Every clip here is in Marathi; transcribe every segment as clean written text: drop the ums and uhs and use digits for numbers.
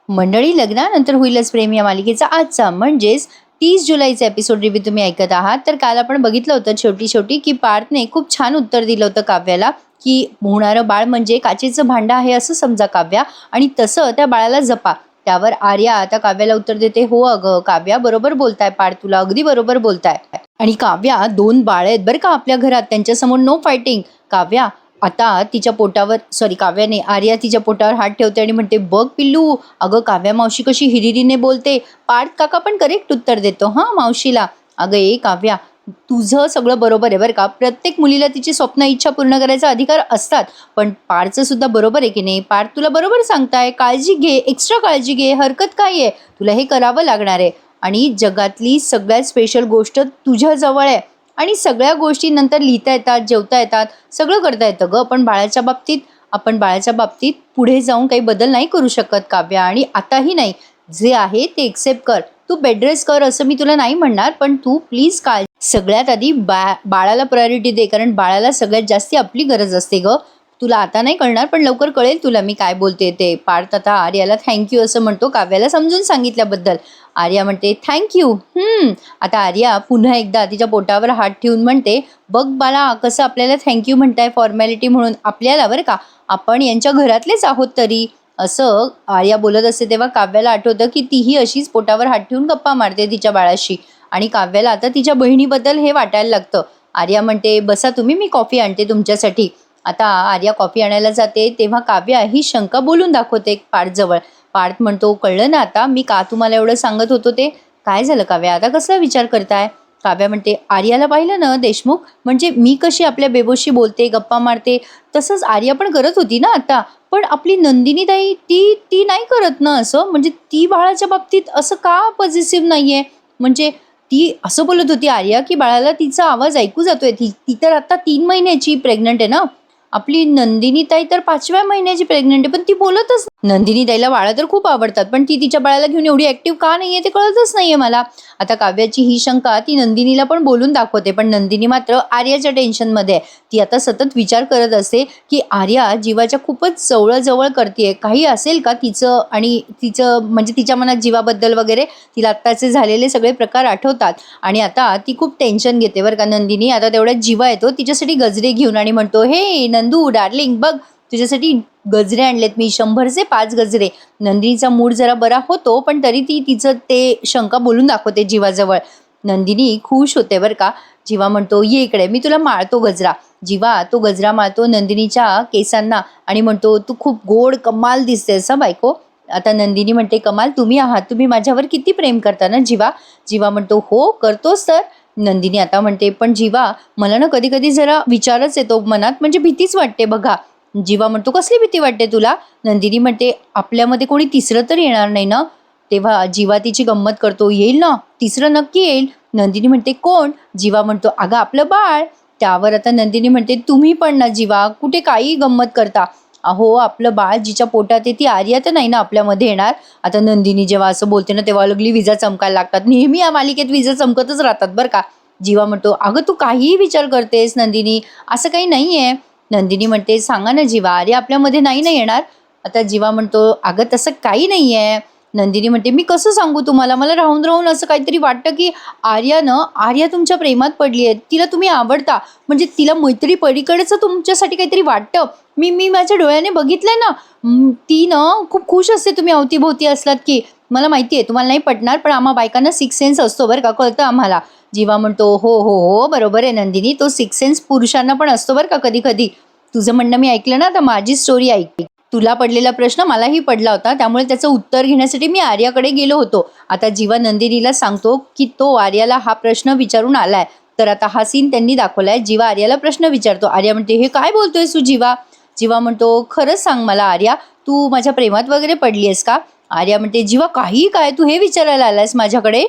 मंडळी, लग्नानंतर होईलच प्रेम या मालिकेचा आजचा म्हणजेच 30 जुलैचा एपिसोड रिव्ह्यू तुम्ही ऐकत आहात. तर काल आपण बघितलं होतं छोटी छोटी की पार्थने खूप छान उत्तर दिलं होतं काव्याला, की होणारं बाळ म्हणजे काचेचं भांडं आहे असं समजा काव्या, आणि तसं त्या बाळाला जपा. त्यावर आर्या आता काव्याला उत्तर देते, हो अगं काव्या, बरोबर बोलताय पार्थ, तुला अगदी बरोबर बोलताय. आणि काव्या, 2 बाळ आहेत बरं का आपल्या घरात, त्यांच्यासमोर नो फायटिंग. काव्या आता तिच्या पोटावर, सॉरी काव्याने, आर्या तिच्या पोटावर हात ठेवते आणि म्हणते, बघ पिल्लू, अगं काव्या मावशी कशी हिरिरीने बोलते. पार्थ काका पण करेक्ट उत्तर देतो हां मावशीला. अगं ए काव्या, तुझं सगळं बरोबर आहे बरं का. प्रत्येक मुलीला तिची स्वप्न इच्छा पूर्ण करायचा अधिकार असतात. पण पार्थचं सुद्धा बरोबर आहे की नाही. पार्थ तुला बरोबर सांगताय, काळजी घे, एक्स्ट्रा काळजी घे, हरकत काय आहे, तुला हे करावं लागणार आहे. आणि जगातली सगळ्यात स्पेशल गोष्ट तुझ्या जवळ आहे. आणि सगळ्या गोष्टी नंतर लिहिता येतात, जेवता येतात, सगळं करता येतं गं. पण बाळाच्या बाबतीत पुढे जाऊन काही बदल नाही करू शकत काव्या, आणि आताही नाही. जे आहे ते एक्सेप्ट कर. तू बेडरेस्ट कर असं मी तुला नाही म्हणणार, पण तू प्लीज सगळ्यात आधी बाळाला प्रायोरिटी दे, कारण बाळाला सगळ्यात जास्ती आपली गरज असते गं. तुला आता नाही कळणार, पण लवकर कळेल तुला मी काय बोलते ते. पार्थ आता आर्याला थँक्यू असं म्हणतो काव्याला समजून सांगितल्याबद्दल. आर्या म्हणते थँक्यू. आता आर्या पुन्हा एकदा तिच्या पोटावर हात ठेवून म्हणते, बघ बाळा, कसं आपल्याला थँक्यू म्हणताय फॉर्मॅलिटी म्हणून आपल्याला बरं का, आपण यांच्या घरातलेच आहोत तरी. असं आर्या बोलत असते तेव्हा काव्याला आठवतं की तीही अशीच पोटावर हात ठेवून गप्पा मारते तिच्या बाळाशी. आणि काव्याला आता तिच्या बहिणीबद्दल हे वाटायला लागतं. आर्या म्हणते, बसा तुम्ही, मी कॉफी आणते तुमच्यासाठी. आता आर्या कॉफी आणायला जाते तेव्हा काव्या ही शंका बोलून दाखवते पार्थजवळ. पार्थ म्हणतो, कळलं ना आता मी का तुम्हाला एवढं सांगत होतो ते. काय झालं काव्या, आता कसला विचार करताय. काव्या म्हणते, आर्याला पाहिलं ना देशमुख, म्हणजे मी कशी आपल्या बेबोशी बोलते, गप्पा मारते, तसंच आर्या पण करत होती ना आता. पण आपली नंदिनी ताई ती ती नाही करत ना असं, म्हणजे ती बाळाच्या बाबतीत असं का पॉझिटिव्ह नाहीये. म्हणजे ती असं बोलत होती आर्या, की बाळाला तिचा आवाज ऐकू जातोय. ती तर आता 3 महिन्याची प्रेग्नंट आहे ना. आपली नंदिनी ताई तर 5व्या महिन्याची प्रेग्नंट आहे, पण ती बोलतच नाही. नंदिनी ताईला बाळा तर खूप आवडतात, पण ती तिच्या बाळाला घेऊन एवढी ऍक्टिव्ह का नाहीये ते कळतच नाहीये मला. आता काव्याची ही शंका ती नंदिनीला पण बोलून दाखवते, पण नंदिनी मात्र आर्याच्या टेन्शनमध्ये आहे. ती आता सतत विचार करत असते की आर्या जीवाच्या खूपच जवळ करते, काही असेल का तिचं, आणि तिचं म्हणजे तिच्या मनात जीवाबद्दल वगैरे. तिला आत्ताचे झालेले सगळे प्रकार आठवतात आणि आता ती खूप टेन्शन घेते बरं का नंदिनी. आता तेवढ्यात जीवा येतो तिच्यासाठी गजरे घेऊन आणि म्हणतो, हे नंदू डार्लिंग, बघ तुझ्यासाठी गजरे आणलेत मी, 100चे 5 गजरे. नंदिनीचा मूड जरा बरा होतो, पण तरी ती तिचं ते शंका बोलून दाखवते जीवाजवळ. नंदिनी खुश होते बरं का. जीवा म्हणतो, ये इकडे, मी तुला माळतो गजरा. जीवा तो गजरा माळतो नंदिनीच्या केसांना आणि म्हणतो, तू खूप गोड कमाल दिसतेस हं बायको. आता नंदिनी म्हणते, कमाल तुम्ही आहात, तुम्ही माझ्यावर किती प्रेम करता ना जीवा. जीवा म्हणतो, हो करतोस तर. नंदिनी आता म्हणते, पण जीवा मला ना कधी कधी जरा विचारच येतो मनात, म्हणजे भीतीच वाटते बघा. जीवा म्हणतो, कसली भीती वाटते तुला. नंदिनी म्हणते, आपल्यामध्ये कोणी तिसरं तर येणार नाही ना. तेव्हा जीवा तिची गंमत करतो, येईल ना, तिसरं नक्की येईल. नंदिनी म्हणते, कोण. जीवा म्हणतो, अगं आपलं बाळ. त्यावर आता नंदिनी म्हणते, तुम्ही पण ना जीवा, कुठे काही गंमत करता. अहो आपलं बाळ जिच्या पोटात आहे ती आर्या तर नाही ना आपल्यामध्ये येणार. आता नंदिनी जेव्हा असं बोलते ना तेव्हा लगली विजा चमकायला लागतात. नेहमी या मालिकेत विजा चमकतच राहतात बरं का. जीवा म्हणतो, अगं तू काहीही विचार करतेस नंदिनी, असं काही नाहीये. नंदिनी म्हणते, सांगा ना जीवा, आर्या आपल्यामध्ये नाही ना येणार. आता जीवा म्हणतो, अगं तसं काही नाहीये. नंदिनी म्हणते, मी कसं सांगू तुम्हाला, मला राहून राहून असं काहीतरी वाटतं की आर्या तुमच्या प्रेमात पडली आहे, तिला तुम्ही आवडता, म्हणजे तिला मैत्री पलीकडेच तुमच्यासाठी काहीतरी वाटतं. मी मी माझ्या डोळ्याने बघितलंय ना. ती ना खूप खुश असते तुम्ही अवतीभोवती असलात की. मला माहिती आहे तुम्हाला नाही पटणार, पण आम्हा बायकांना 6 सेन्स असतो बरं का, कळतं आम्हाला. जीवा म्हणतो, हो हो हो बरोबर आहे नंदिनी, तो 6 सेन्स पुरुषांना पण असतो बरं का कधी कधी. तुझं म्हणणं मी ऐकलं ना, तर माझी स्टोरी ऐकली. तुला पडलेला प्रश्न मलाही पडला होता, त्यामुळे त्याचं उत्तर घेण्यासाठी मी आर्याकडे गेलो होतो. आता जीवा नंदिनीला सांगतो की तो आर्याला हा प्रश्न विचारून आलाय. तर आता हा सीन त्यांनी दाखवलाय. जीवा आर्याला प्रश्न विचारतो. आर्या म्हणते, हे काय बोलतोय तू जीवा. जीवा म्हणतो, खरंच सांग मला आर्या, तू माझ्या प्रेमात वगैरे पडली आहेस का. आर्या म्हणते, जीवा काही काय, तू हे विचारायला आलायस माझ्याकडे.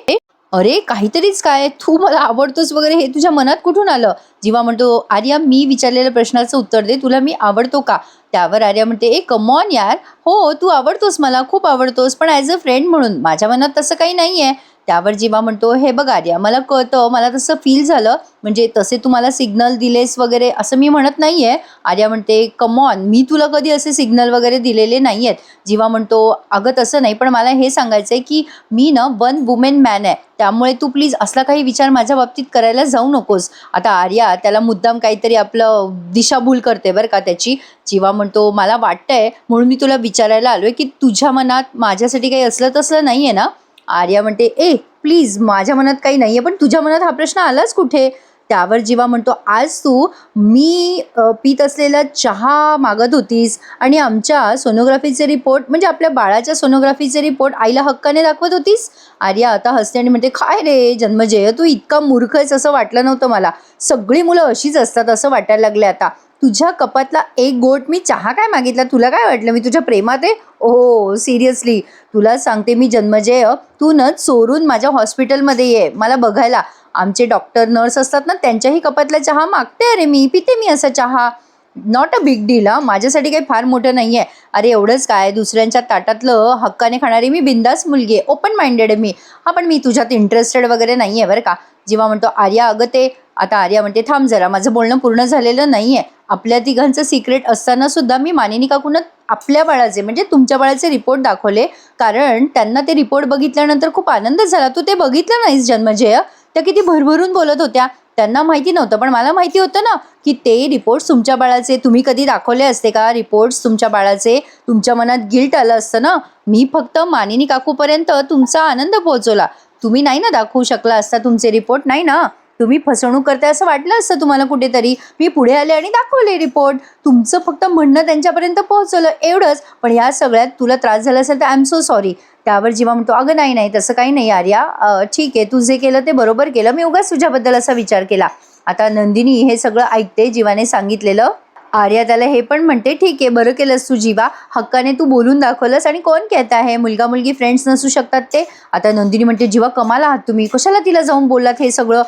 अरे काहीतरीच काय, तू मला आवडतोस वगैरे हे तुझ्या मनात कुठून आलं. जीवा म्हणतो, आर्या मी विचारलेल्या प्रश्नाचं उत्तर दे, तुला मी आवडतो का. त्यावर आर्या म्हणते, ए कम ऑन यार, हो तू आवडतोस, मला खूप आवडतोस, पण ॲज अ फ्रेंड म्हणून, माझ्या मनात तसं काही नाहीये. त्यावर जीवा म्हणतो, हे बघ आर्या, मला कळतं, मला तसं फील झालं, म्हणजे तसे तू मला सिग्नल दिलेस वगैरे असं मी म्हणत नाहीये. आर्या म्हणते, कम ऑन, मी तुला कधी असे सिग्नल वगैरे दिलेले नाही आहेत. जीवा म्हणतो, अगं तसं नाही, पण मला हे सांगायचंय की मी ना वन वुमेन मॅन आहे, त्यामुळे तू प्लीज असला काही विचार माझ्या बाबतीत करायला जाऊ नकोस. आता आर्या त्याला मुद्दाम काहीतरी आपलं दिशाभूल करते बरं का त्याची. जीवा म्हणतो, मला वाटतंय म्हणून मी तुला विचारायला आलोय की तुझ्या मनात माझ्यासाठी काही असलं तसलं नाहीये ना. आर्या म्हणते, ए प्लीज, माझ्या मनात काही नाहीये, पण तुझ्या मनात हा प्रश्न आलाच कुठे. त्यावर जीवा म्हणतो, आज तू मी पीत असलेला चहा मागत होतीस आणि आमच्या सोनोग्राफीचे रिपोर्ट, म्हणजे आपल्या बाळाच्या सोनोग्राफीचे रिपोर्ट आईला हक्काने दाखवत होतीस. आर्या आता हसते आणि म्हणते, काय रे जन्मजय, तू इतका मूर्ख आहेस असं वाटलं नव्हतं मला. सगळी मुलं अशीच असतात असं वाटायला लागले आता. तुझ्या कपातला एक गोट मी चहा काय मागितला, तुला काय वाटलं मी तुझ्या प्रेमात आहे? ओ सिरियसली तुला सांगते मी जन्मजय, तू न चोरून माझ्या हॉस्पिटलमध्ये ये मला बघायला. आमचे डॉक्टर नर्स असतात ना, त्यांच्याही कपातला चहा मागते. अरे मी पिते, मी असा चहा, नॉट अ बिग डील. माझ्यासाठी काही फार मोठं नाही आहे. अरे एवढंच काय, दुसऱ्यांच्या ताटातलं हक्काने खाणारी मी बिंदास मुलगी आहे, ओपन माइंडेड आहे मी. पण मी तुझ्यात इंटरेस्टेड वगैरे नाही आहे बरं का. जेव्हा म्हणतो, आर्या अगं ते, आता आर्या म्हणते, थांब जरा, माझं बोलणं पूर्ण झालेलं नाही आहे. आपल्या तिघांचं सिक्रेट असताना सुद्धा मी मानिनी काकूंना आपल्या बाळाचे, म्हणजे तुमच्या बाळाचे रिपोर्ट दाखवले, कारण त्यांना ते रिपोर्ट बघितल्यानंतर खूप आनंद झाला. तू ते बघितलं नाहीस जन्मजय? त्या किती भरभरून बोलत होत्या. त्यांना माहिती नव्हतं, पण मला माहिती होतं ना की ते रिपोर्ट्स तुमच्या बाळाचे. तुम्ही कधी दाखवले असते का रिपोर्ट्स तुमच्या बाळाचे? तुमच्या मनात गिल्ट आलं असतं ना. मी फक्त मानिनी काकूपर्यंत तुमचा आनंद पोहोचवला. तुम्ही नाही ना दाखवू शकला असता तुमचे रिपोर्ट, नाही ना. तुम्ही फसवणूक करताय असं वाटलं असतं तुम्हाला कुठेतरी. मी पुढे आले आणि दाखवले रिपोर्ट. तुमचं फक्त म्हणणं त्यांच्यापर्यंत पोहोचवलं एवढंच. पण या सगळ्यात तुला त्रास झाला असेल तर आय एम सो सॉरी. त्यावर जीवा म्हणतो, अगं नाही नाही, तसं काही नाही आर्या, ठीक आहे, तू जे केलं ते बरोबर केलं, मी उगाच तुझ्याबद्दल असा विचार केला. आता नंदिनी हे सगळं ऐकते जीवाने सांगितलेलं. आर्या त्याला हे पण म्हणते, ठीक आहे, बरं केलंस तू जीवा, हक्काने तू बोलून दाखवलंस. आणि कोण कहता आहे, मुलगा मुलगी फ्रेंड्स नसू शकतात ते? आता नंदिनी म्हणते, जीवा कमाल आहात तुम्ही, कशाला तिला जाऊन बोललात हे सगळं?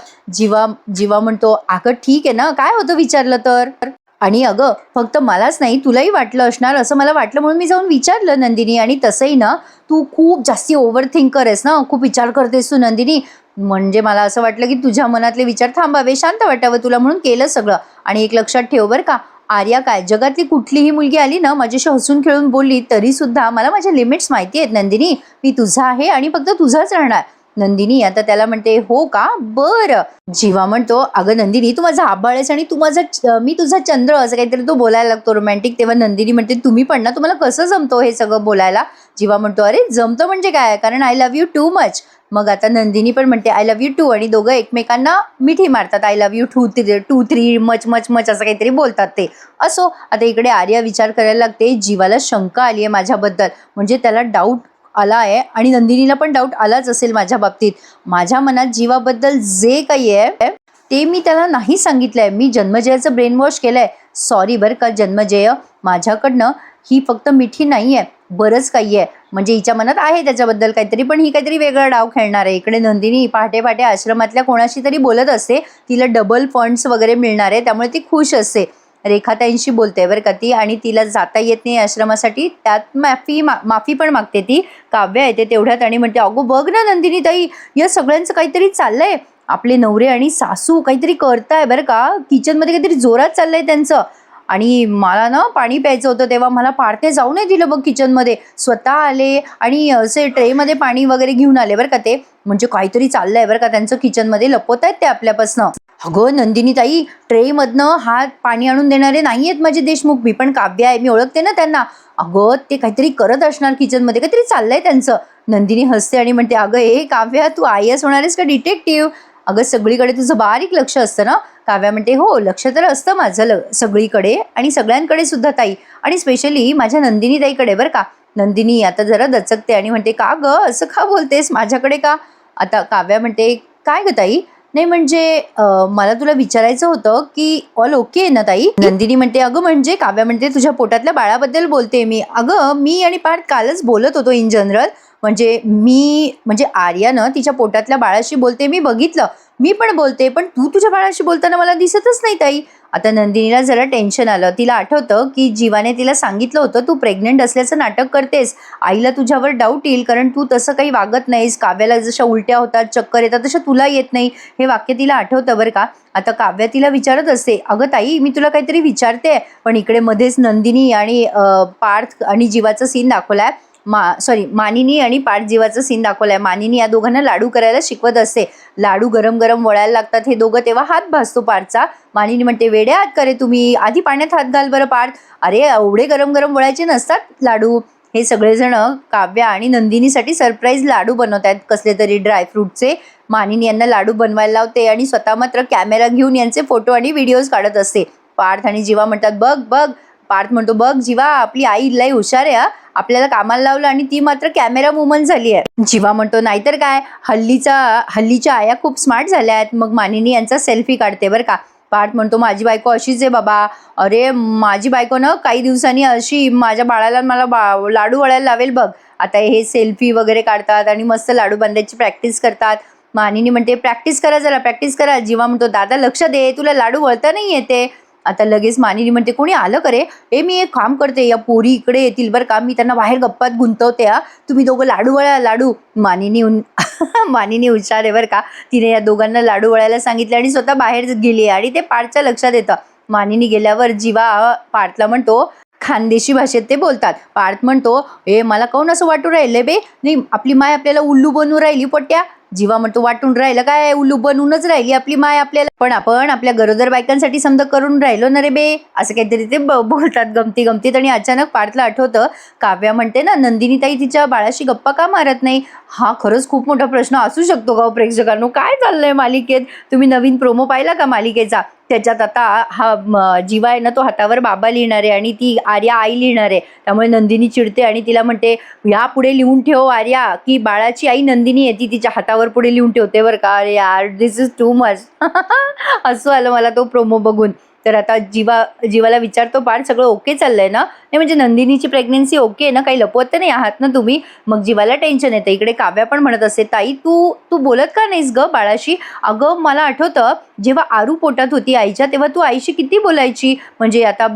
जीवा म्हणतो, अगं ठीक आहे ना, काय होतं विचारलं तर. आणि अगं फक्त मलाच नाही, तुलाही वाटलं असणार असं मला वाटलं म्हणून मी जाऊन विचारलं नंदिनी. आणि तसंही ना तू खूप जास्ती ओव्हर थिंकर आहेस ना, खूप विचार करतेस तू नंदिनी. म्हणजे मला असं वाटलं की तुझ्या मनातले विचार थांबावे, शांत वाटावं तुला, म्हणून केलं सगळं. आणि एक लक्षात ठेव बरं का आर्या, काय जगातली कुठलीही मुलगी आली ना माझ्याशी हसून खेळून बोलली तरी सुद्धा मला माझ्या लिमिट्स माहिती आहेत नंदिनी. मी तुझा आहे आणि फक्त तुझाच राहणार. नंदिनी आता त्याला म्हणते, हो का, बरं. जीवा म्हणतो, अगं नंदिनी तू माझा आभाळ आहेस आणि तू माझा मी तुझा चंद्र, असं काहीतरी तो बोलायला लागतो रोमॅन्टिक. तेव्हा नंदिनी म्हणते, तुम्ही पण ना, तुम्हाला कसं जमतो हे सगळं बोलायला? जीवा म्हणतो, अरे जमतं म्हणजे काय, कारण I love you too much. मग आता नंदिनी पण म्हणते, आय लव्ह यू टू, आणि दोघं एकमेकांना मिठी मारतात. I love you two three much much much असं काहीतरी बोलतात ते. असो, आता इकडे आर्या विचार करायला लागते. जीवाला शंका आली आहे माझ्याबद्दल, म्हणजे त्याला डाऊट आला आहे आणि नंदिनीला पण डाऊट आलाच असेल माझ्या बाबतीत. माझ्या मनात जीवाबद्दल जे काही आहे ते मी त्याला नाही सांगितलंय. मी जन्मजयाचं ब्रेन वॉश केलंय. सॉरी बरं का जन्मजय, माझ्याकडनं ही फक्त मिठी नाही आहे, बरंच काही आहे. म्हणजे हिच्या मनात आहे त्याच्याबद्दल काहीतरी, पण ही काहीतरी वेगळा डाव खेळणार आहे. इकडे नंदिनी पहाटे पहाटे आश्रमातल्या कोणाशी तरी बोलत असते. तिला डबल फंड्स वगैरे मिळणार आहे, त्यामुळे ती खुश असते. रेखाताईंशी बोलते बरं का ती, आणि तिला जाता येत नाही आश्रमासाठी, त्यात माफी पण मागते ती. काव्य येते तेवढ्यात आणि म्हणते, अगो बघ ना नंदिनी ताई, या सगळ्यांचं काहीतरी चाललंय. आपले नवरे आणि सासू काहीतरी करताय बरं का, किचनमध्ये काहीतरी जोरात चाललंय त्यांचं. आणि मला ना पाणी प्यायचं होतं, तेव्हा मला पाडते जाऊ नाही दिलं बघ किचनमध्ये. स्वतः आले आणि असे ट्रेमध्ये पाणी वगैरे घेऊन आले बरं का ते. म्हणजे काहीतरी चाललंय बरं का त्यांचं किचनमध्ये, लपवत आहेत ते आपल्यापासनं. अगं नंदिनी ताई, ट्रेमधनं हात पाणी आणून देणारे नाही आहेत माझे देशमुख. मी पण काव्य आहे, मी ओळखते ना त्यांना. अगं ते काहीतरी करत असणार किचनमध्ये, काहीतरी चाललंय त्यांचं. नंदिनी हसते आणि म्हणते, अगं हे काव्या, तू आय एस होणार आहेस का डिटेक्टिव्ह? अगं सगळीकडे तुझं बारीक लक्ष असतं ना. काव्या म्हणते, हो लक्ष तर असतं माझं सगळीकडे आणि सगळ्यांकडे सुद्धा ताई, आणि स्पेशली माझ्या नंदिनी ताईकडे बरं का. नंदिनी आता जरा दचकते आणि म्हणते, का गं असं का बोलतेस, माझ्याकडे का? आता काव्या म्हणते, काय गं ताई? नाही म्हणजे मला तुला विचारायचं होतं की ऑल ओके आहे ना ताई? नंदिनी म्हणते, अगं म्हणजे, काव्या म्हणते, तुझ्या पोटातल्या बाळाबद्दल बोलते मी. अगं मी आणि पार्थ कालच बोलत होतो इन जनरल. म्हणजे आर्यानं तिच्या पोटातल्या बाळाशी बोलते मी बघितलं. मी पण बोलते, पण तू तुझ्या बाळाशी बोलताना मला दिसतच नाही ताई. आता नंदिनीला जरा टेन्शन आलं. तिला आठवतं की जीवाने तिला सांगितलं होतं, तू प्रेग्नंट असल्याचं नाटक करतेस, आईला तुझ्यावर डाऊट येईल, कारण तू तसं काही वागत नाहीस, काव्याला जशा उलट्या होतात, चक्कर येतात, तशा तुला येत नाही. हे वाक्य तिला आठवतं बरं का. आता काव्या तिला विचारत असते, अगं ताई मी तुला काहीतरी विचारते, पण इकडे मध्येच नंदिनी आणि पार्थ आणि जीवाचा सीन दाखवलाय. मानिनी आणि पार्थ जीवाचा सीन दाखवलाय. मानिनी या दोघांना लाडू करायला शिकवत असते. लाडू गरम गरम वळायला लागतात हे दोघं, तेव्हा हात भासतो पार्थचा. मानिनी म्हणते, वेड्या आहात का रे तुम्ही, आधी पाण्यात हात घाल बरं पार्थ. अरे एवढे गरम गरम वळायचे नसतात लाडू. हे सगळेजण काव्या आणि नंदिनीसाठी सरप्राईज लाडू बनवत आहेत, कसले तरी ड्रायफ्रूटचे. मानिनी यांना लाडू बनवायला लावते आणि स्वतः मात्र कॅमेरा घेऊन यांचे फोटो आणि व्हिडिओज काढत असते. पार्थ आणि जीवा म्हणतात, बघ बघ. पार्थ म्हणतो, बघ जीवा, आपली आई लई हुशार आहे, आपल्याला कामाला लावलं आणि ती मात्र कॅमेरा वुमन झाली आहे. जीवा म्हणतो, नाहीतर काय, हल्लीच्या आया खूप स्मार्ट झाल्या आहेत. मग मानिनी यांचा सेल्फी काढते बरं का. पार्थ म्हणतो, माझी बायको अशीच आहे बाबा. अरे माझी बायको ना काही दिवसांनी अशी माझ्या बाळाला मला लाडू वळायला लावेल बघ. आता हे सेल्फी वगैरे काढतात आणि मस्त लाडू बांधायची प्रॅक्टिस करतात. मानिनी म्हणते, प्रॅक्टिस करा जरा, प्रॅक्टिस करा. जीवा म्हणतो, दादा लक्ष दे, तुला लाडू वळता नाही येते. आता लगेच मानिनी म्हणते, कोणी आलं करे, मी एक काम करते, या पोरी इकडे येतील बरं का, मी त्यांना बाहेर गप्पात गुंतवते, तुम्ही दोघं लाडू वळा लाडू. मानिनी हुशार आहे बरं का. तिने या दोघांना लाडू वळायला सांगितले आणि स्वतः बाहेर गेली आणि ते पार्थच्या लक्षात येतं. मानिनी गेल्यावर जीवा पार्थला म्हणतो, खानदेशी भाषेत ते बोलतात. पार्थ म्हणतो, मला काऊन असं वाटू राहिलं बे, नाही आपली माय आपल्याला उल्लू बनवून राहिली पोट्या. जीवा म्हणतो, वाटून राहिलं काय, उल्लू बनवूनच राहिली आपली माय आपल्याला, पण आपण आपल्या गरोदर बायकांसाठी समजा करून राहिलो ना रे बे, असं काहीतरी ते बोलतात गमतीत. आणि अचानक पार्थला आठवतं, काव्या म्हणते ना, नंदिनी ताई तिच्या बाळाशी गप्पा का मारत नाही. हा खरंच खूप मोठा प्रश्न असू शकतो का प्रेक्षकांनो. काय चाललंय मालिकेत, तुम्ही नवीन प्रोमो पाहिला का मालिकेचा. त्याच्यात आता जीवा आहे ना, तो हातावर बाबा लिहिणार आहे आणि ती आर्या आई लिहिणार आहे. त्यामुळे नंदिनी चिडते आणि तिला म्हणते, ह्या पुढे लिहून ठेव आर्या, की बाळाची आई नंदिनी आहे, ती तिच्या हातावर पुढे लिहून ठेवते बरं का. अरे यार, दिस इज टू मच. असं आलं मला तो प्रोमो बघून. तर आता जीवाला विचारतो, पार्थ सगळं ओके चाललंय ना, नाही म्हणजे नंदिनीची प्रेग्नेन्सी ओके आहे ना, काही लपवत तर नाही आहात ना तुम्ही. मग जीवाला टेन्शन येतं. इकडे काव्या पण म्हणत असते, ताई तू बोलत का नाहीस ग बाळाशी. अगं मला आठवतं, जेव्हा आरू पोटात होती आईच्या, तेव्हा तू आईशी किती बोलायची, म्हणजे आता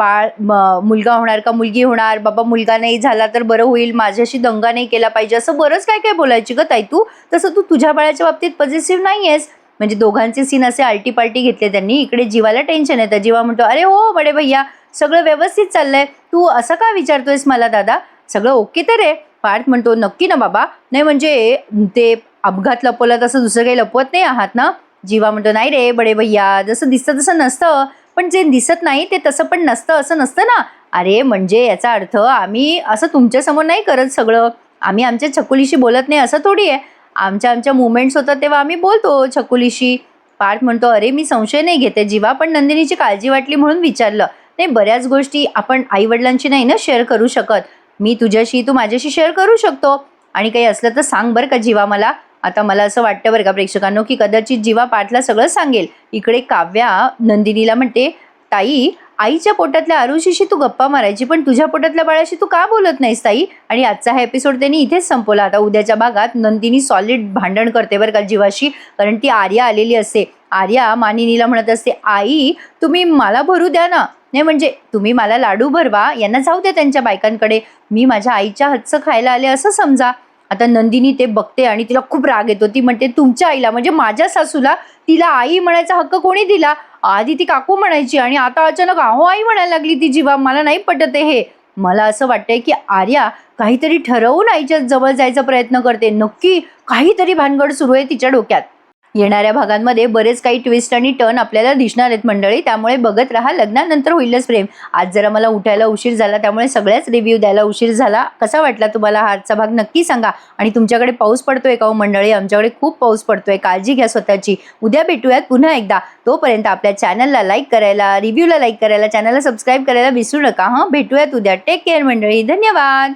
मुलगा होणार का मुलगी होणार, बाबा मुलगा नाही झाला तर बरं होईल, माझ्याशी दंगा नाही केला पाहिजे, असं बरंच काय काय बोलायची ग ताई तू. तसं तू तुझ्या बाळाच्या बाबतीत पॉझिटिव्ह नाही आहेस. म्हणजे दोघांचे सीन असे आलटी घेतले त्यांनी. इकडे जीवाला टेन्शन येतं. जीवा म्हणतो, अरे हो बडे भैया, सगळं व्यवस्थित चाललंय, तू असं का विचारतोयस मला दादा, सगळं ओके तर आहे. पार्थ म्हणतो, नक्की ना बाबा, नाही म्हणजे ते अपघात लपवला तसं दुसरं काही लपवत नाही आहात ना. जीवा म्हणतो, नाही रे बडे भैया, जसं दिसतं तसं नसतं, पण जे दिसत नाही ते तसं पण नसतं असं नसतं ना. अरे म्हणजे याचा अर्थ आम्ही असं तुमच्यासमोर नाही करत सगळं, आम्ही आमच्या छकुलीशी बोलत नाही असं थोडी आहे, आमच्या मुवमेंट्स होतात तेव्हा आम्ही बोलतो छकुलीशी. पार्थ म्हणतो, अरे मी संशय नाही घेते जीवा, पण नंदिनीची काळजी वाटली म्हणून विचारलं. नाही, बऱ्याच गोष्टी आपण आईवडिलांशी नाही ना शेअर करू शकत, मी तुझ्याशी, तू माझ्याशी शेअर करू शकतो, आणि काही असलं तर सांग बरं का जीवा मला. आता मला असं वाटतं बरं का प्रेक्षकांनो, की कदाचित जीवा पार्थला सगळं सांगेल. इकडे काव्या नंदिनीला म्हणते, ताई आईच्या पोटातल्या आरुषीशी तू गप्पा मारायची, पण तुझ्या पोटातल्या बाळाशी तू का बोलत नाहीस ताई. आणि आजचा हा एपिसोड त्यांनी इथेच संपवला. आता उद्याच्या भागात नंदिनी सॉलिड भांडण करते बरं का जीवाशी, कारण ती आर्या आलेली असते. आर्या मानिनीला म्हणत असते, आई तुम्ही मला भरू द्या ना, नाही म्हणजे तुम्ही मला लाडू भरवा, यांना जाऊ द्या त्यांच्या बायकांकडे, मी माझ्या आईच्या हातचं खायला आले असं समजा. आता नंदिनी ते बघते आणि तिला खूप राग येतो. ती म्हणते, तुमच्या आईला म्हणजे माझ्या सासूला तिला आई म्हणायचा हक्क कोणी दिला. आधी ती काकू म्हणायची आणि आता अचानक अहो आई म्हणायला लागली ती जीवा. मला नाही पटत हे. मला असं वाटतंय की आर्या काहीतरी ठरवून आईच्या जवळ जायचा प्रयत्न करते. नक्की काहीतरी भानगड सुरू आहे तिच्या डोक्यात. येणाऱ्या भागांमध्ये बरेच काही ट्विस्ट आणि टर्न आपल्याला दिसणार आहेत मंडळी, त्यामुळे बघत राहा. लग्नानंतर होईलच प्रेम. आज जरा मला उठायला उशीर झाला, त्यामुळे सगळ्याच रिव्ह्यू द्यायला उशीर झाला. कसा वाटला तुम्हाला हा आजचा भाग नक्की सांगा. आणि तुमच्याकडे पाऊस पडतोय का हो मंडळी? आमच्याकडे खूप पाऊस पडतोय. काळजी घ्या स्वतःची. उद्या भेटूयात पुन्हा एकदा. तोपर्यंत आपल्या चॅनलला लाईक करायला, रिव्ह्यूला लाईक करायला, चॅनलला सबस्क्राईब करायला विसरू नका. भेटूयात उद्या. टेक केअर मंडळी. धन्यवाद.